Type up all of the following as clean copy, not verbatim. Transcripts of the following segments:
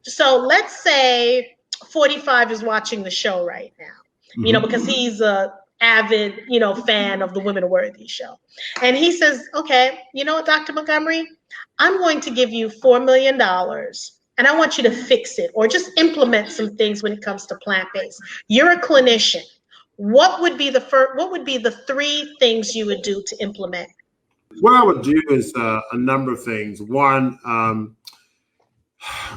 So let's say 45 is watching the show right now, because he's a avid, fan of the Women Are Worthy show. And he says, okay, you know what, Dr. Montgomery, I'm going to give you $4 million and I want you to fix it or just implement some things when it comes to plant-based. You're a clinician. What would be the 3 things you would do to implement? What I would do is a number of things. One,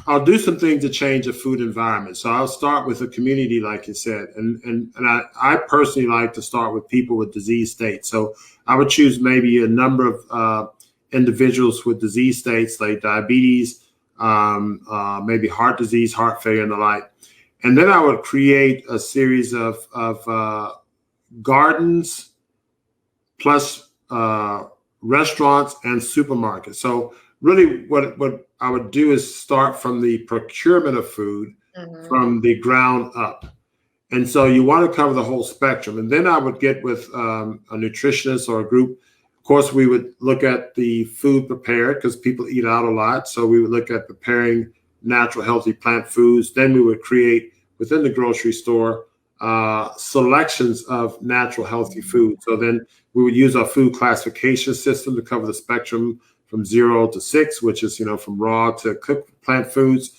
I'll do some things to change the food environment. So I'll start with the community, like you said, and I personally like to start with people with disease states. So I would choose maybe a number of individuals with disease states like diabetes, maybe heart disease, heart failure, and the like. And then I would create a series of gardens plus restaurants and supermarkets. So really what I would do is start from the procurement of food from the ground up. And so you want to cover the whole spectrum. And then I would get with a nutritionist or a group. Of course, we would look at the food prepared because people eat out a lot. So we would look at preparing natural, healthy plant foods. Then we would create within the grocery store selections of natural, healthy food. So then we would use our food classification system to cover the spectrum from 0 to 6, which is, from raw to cooked plant foods.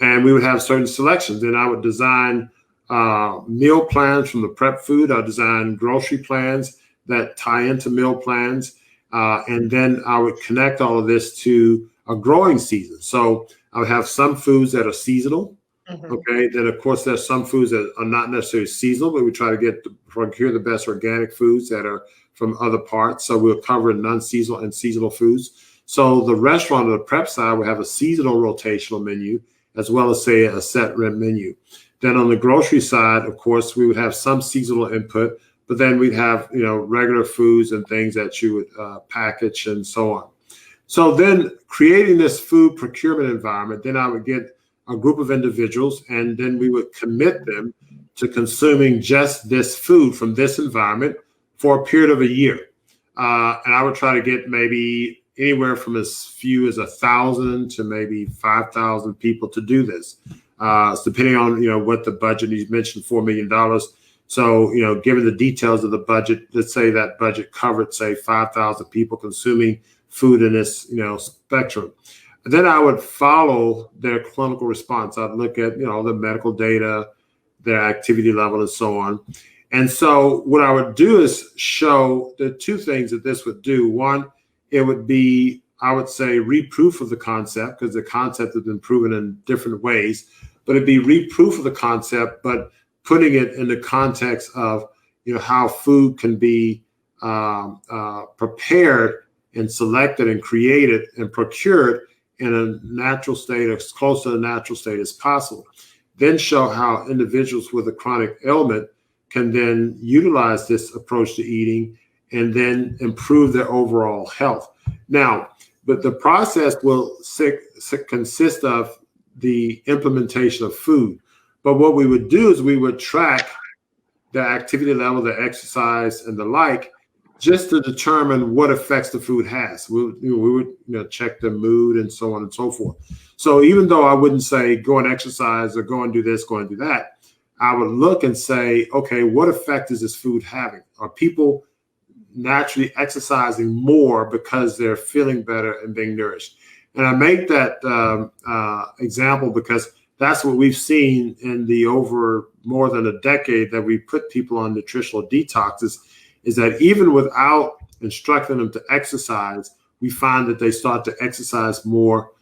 And we would have certain selections. Then I would design meal plans from the prep food. I design grocery plans that tie into meal plans. And then I would connect all of this to a growing season. So I would have some foods that are seasonal. Okay. Then, of course, there's some foods that are not necessarily seasonal, but we try to procure the best organic foods that are from other parts. So we'll cover non-seasonal and seasonal foods. So the restaurant or the prep side will have a seasonal rotational menu as well as, say, a set rent menu. Then on the grocery side, of course, we would have some seasonal input, but then we'd have, regular foods and things that you would package and so on. So then creating this food procurement environment, then I would get a group of individuals, and then we would commit them to consuming just this food from this environment for a period of a year. And I would try to get maybe anywhere from as few as 1,000 to maybe 5,000 people to do this. It's depending on, what the budget, you mentioned $4 million. So, given the details of the budget, let's say that budget covered, say, 5,000 people consuming food in this, spectrum. And then I would follow their clinical response. I'd look at, the medical data, their activity level, and so on. And so what I would do is show the 2 things that this would do. One, it would be, I would say, reproof of the concept, because the concept has been proven in different ways, but it'd be reproof of the concept, but putting it in the context of, how food can be prepared and selected and created and procured in a natural state, as close to the natural state as possible. Then show how individuals with a chronic ailment can then utilize this approach to eating and then improve their overall health. Now, but the process will consist of the implementation of food. But what we would do is we would track the activity level, the exercise, and the like, just to determine what effects the food has. We would check the mood and so on and so forth. So even though I wouldn't say go and exercise or go and do this, go and do that, I would look and say, okay, what effect is this food having? Are people naturally exercising more because they're feeling better and being nourished? And I make that example because that's what we've seen in the over more than a decade that we put people on nutritional detoxes, is that even without instructing them to exercise, we find that they start to exercise more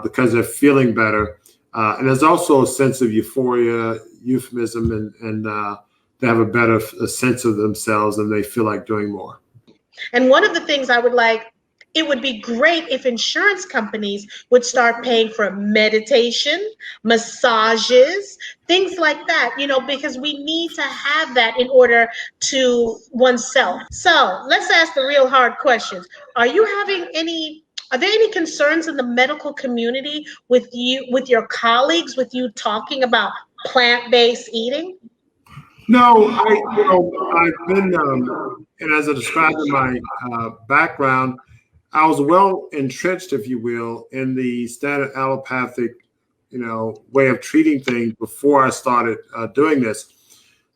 because they're feeling better. And there's also a sense of euphoria, euphemism, and they have a better sense of themselves and they feel like doing more. And one of the things I would like, it would be great if insurance companies would start paying for meditation, massages, things like that, because we need to have that in order to oneself. So let's ask the real hard questions. Are there any concerns in the medical community with your colleagues, with you talking about plant-based eating? No, I've been, and as I described in my background, I was well entrenched, if you will, in the standard allopathic, way of treating things before I started doing this.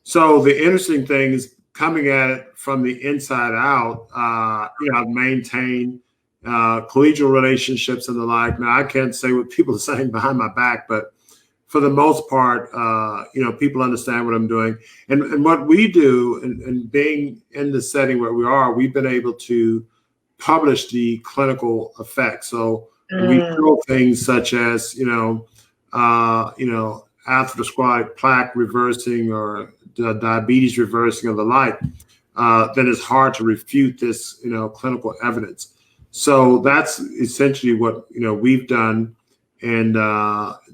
So the interesting thing is coming at it from the inside out. I've maintained collegial relationships and the like. Now, I can't say what people are saying behind my back, but for the most part, people understand what I'm doing. And what we do, and being in the setting where we are, we've been able to publish the clinical effects. So we show things such as, atherosclerotic plaque reversing or diabetes reversing or the like. Then it's hard to refute this, clinical evidence. So that's essentially what, we've done. And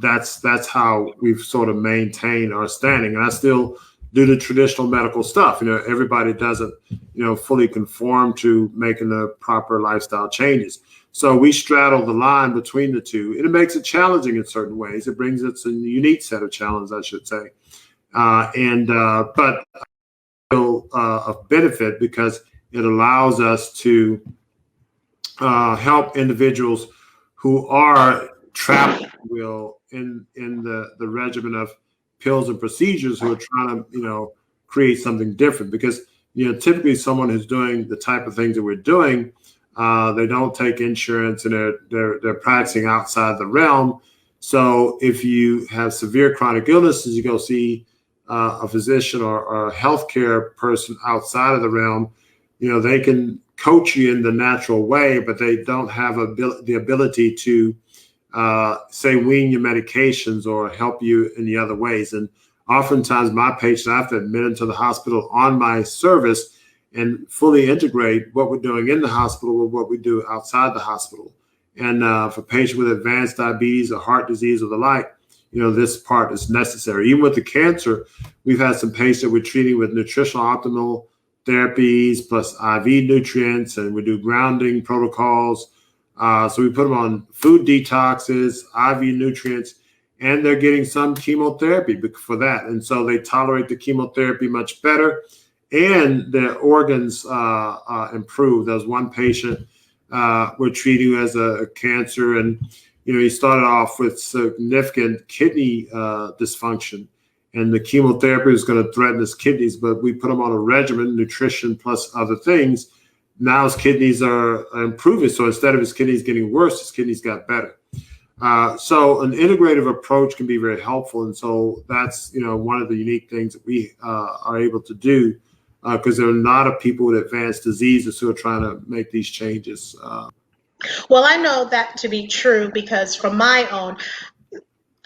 that's how we've sort of maintained our standing. And I still do the traditional medical stuff. Everybody doesn't, fully conform to making the proper lifestyle changes. So we straddle the line between the two. And it makes it challenging in certain ways. It brings us a unique set of challenges, I should say. But still of benefit because it allows us to help individuals who are trapped, if you will, in the regimen of pills and procedures, who are trying to, create something different. Because, typically someone who's doing the type of things that we're doing, they don't take insurance and they're practicing outside the realm. So if you have severe chronic illnesses, you go see a physician or a healthcare person outside of the realm, they can coach you in the natural way, but they don't have the ability to say wean your medications or help you in the other ways. And oftentimes my patients, I have to admit them to the hospital on my service and fully integrate what we're doing in the hospital with what we do outside the hospital. And for patients with advanced diabetes or heart disease or the like, this part is necessary. Even with the cancer, we've had some patients that we're treating with nutritional optimal therapies plus IV nutrients, and we do grounding protocols. So we put them on food detoxes, IV nutrients, and they're getting some chemotherapy for that. And so they tolerate the chemotherapy much better, and their organs improve. There was one patient we're treating who has a cancer, and he started off with significant kidney dysfunction, and the chemotherapy was going to threaten his kidneys, but we put him on a regimen, nutrition plus other things. Now his kidneys are improving. So instead of his kidneys getting worse, his kidneys got better. So an integrative approach can be very helpful. And so that's, one of the unique things that we are able to do because there are a lot of people with advanced diseases who are trying to make these changes. Well, I know that to be true because from my own,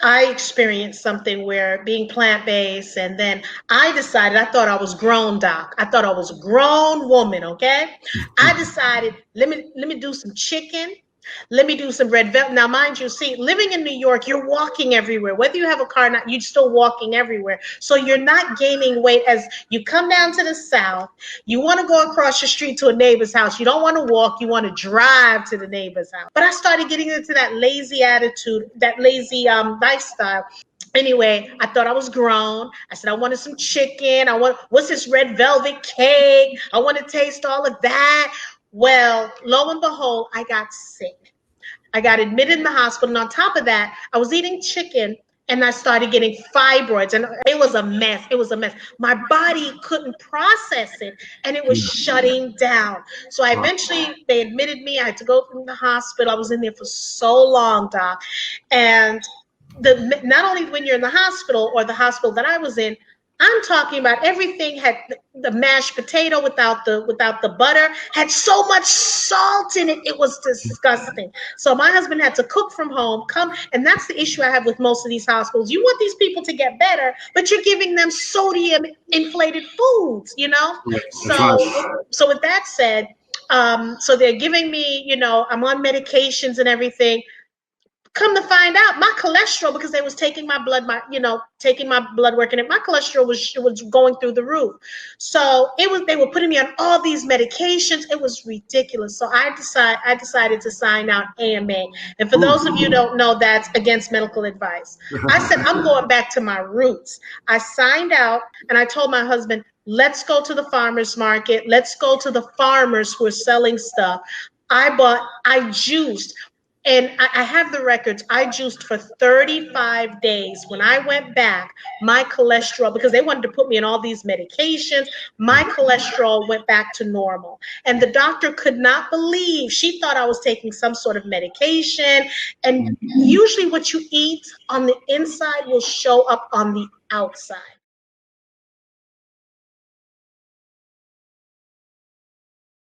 I experienced something where being plant-based, and then I thought I was grown, doc. I thought I was a grown woman, okay? I decided, let me do some chicken. Let me do some red velvet. Now, mind you, see, living in New York, you're walking everywhere. Whether you have a car or not, you're still walking everywhere. So you're not gaining weight as you come down to the South. You want to go across the street to a neighbor's house. You don't want to walk. You want to drive to the neighbor's house. But I started getting into that lazy attitude, that lazy lifestyle. Anyway, I thought I was grown. I said, I wanted some chicken. What's this red velvet cake? I want to taste all of that. Well, lo and behold, I got sick. I got admitted in the hospital. And on top of that, I was eating chicken and I started getting fibroids, and it was a mess. It was a mess. My body couldn't process it, and it was shutting down. So they admitted me. I had to go from the hospital. I was in there for so long, doc. And not only when you're in the hospital or the hospital that I was in, I'm talking about everything had the mashed potato without the butter, had so much salt in it. It was disgusting. So my husband had to cook from home, and that's the issue I have with most of these hospitals. You want these people to get better, but you're giving them sodium inflated foods, So with that said, so they're giving me, I'm on medications and everything. Come to find out, my cholesterol, because they was taking my blood, taking my blood work, and my cholesterol was going through the roof. So they were putting me on all these medications. It was ridiculous. So I decided to sign out AMA. And for those of you who don't know, that's against medical advice. I said, I'm going back to my roots. I signed out and I told my husband, let's go to the farmer's market. Let's go to the farmers who are selling stuff. I juiced. And I have the records. I juiced for 35 days. When I went back, my cholesterol, because they wanted to put me on all these medications, my cholesterol went back to normal. And the doctor could not believe. She thought I was taking some sort of medication. And usually what you eat on the inside will show up on the outside.